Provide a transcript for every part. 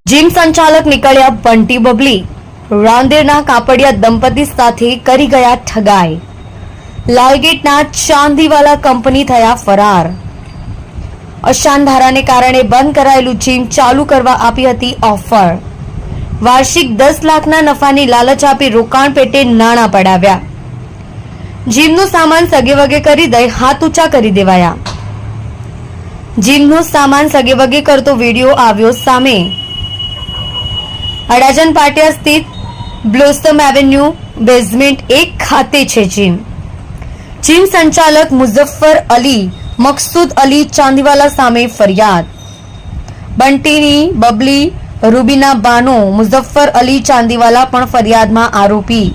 Gym સંચાલક નીકળ્યા બંટી બબલી, રાંદેરના કાપડિયા દંપતી સાથે કરી ગયા ઠગાઈ। લાલગેટના ચાંદીવાલા કંપની થયા ફરાર। અશાનધારાને કારણે બંધ કરાયેલું જીમ ચાલુ કરવા આપી હતી ઓફર। વાર્ષિક 10 લાખના નફાની લાલચ આપી રોકાણ પેટે નાણાં પડાવ્યા। જીમનો સામાન સગેવગે કરી દઈ હાથ ઊંચા કરી દેવાયા। જીમનો સામાન સગેવગે કરતો વિડીયો આવ્યો સામે। અડાજણ પાટિયા સ્થિત બ્લોસમ એવેન્યુ બેઝમેન્ટ 1 ખાતે છે જીમ। જીમ સંચાલક મુઝફ્ફર અલી મકસૂદ અલી ચાંદીવાલા સામે ફરિયાદ। બંટીની બબલી રૂબીના બાનો મુઝફ્ફર અલી ચાંદીવાલા પણ ફરિયાદમાં આરોપી।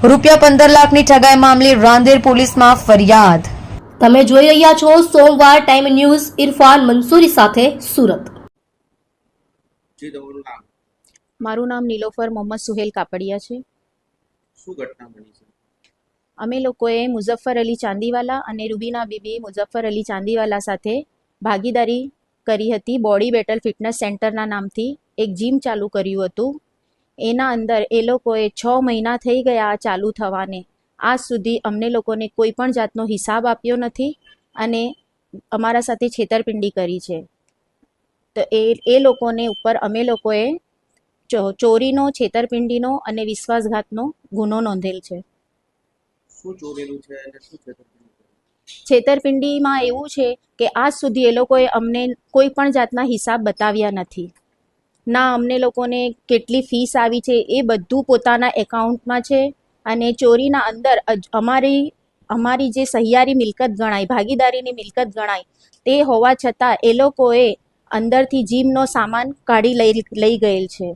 રૂપિયા 15 લાખની ઠગાઈ મામલે રાંદેર પોલીસમાં ફરિયાદ। તમે જોઈ રહ્યા છો સોમવાર ટાઈમ ન્યૂઝ। ઇરફાન મંસૂરી સાથે સુરત। જી તમારું નામ? મારું નામ નીલોફર મોહમ્મદ સુહેલ કાપડિયા છે। શું ઘટના બની છે? અમે લોકોએ મુઝફ્ફર અલી ચાંદીવાલા અને રૂબીના બીબી મુઝફ્ફર અલી ચાંદીવાલા સાથે ભાગીદારી કરી હતી। બોડી બેટલ ફિટનેસ સેન્ટરના નામથી એક જીમ ચાલુ કર્યું હતું। એના અંદર એ લોકોએ 6 મહિના થઈ ગયા આ ચાલુ થવાને। આજ સુધી અમને લોકોને કોઈ પણ જાતનો હિસાબ આપ્યો નથી અને અમારા સાથે છેતરપિંડી કરી છે। તો એ લોકોને ઉપર અમે લોકોએ ચોરીનો, છેતરપિંડીનો અને વિશ્વાસઘાતનો ગુનો નોંધેલ છે। શું ચોરેલું છે અને શું છેતરપિંડી કરી? છેતરપિંડીમાં એવું છે કે આજ સુધી એ લોકોએ અમને કોઈ પણ જાતના હિસાબ બતાવ્યા નથી। ના અમને લોકોને કેટલી ફીસ આવી છે એ બધું પોતાના એકાઉન્ટમાં છે। અને ચોરીના અંદર અમારી જે સહિયારી મિલકત ગણાય, ભાગીદારીની મિલકત ગણાય, તે હોવા છતાં એ લોકોએ અંદરથી જીમનો સામાન કાઢી લઈ ગયેલ છે।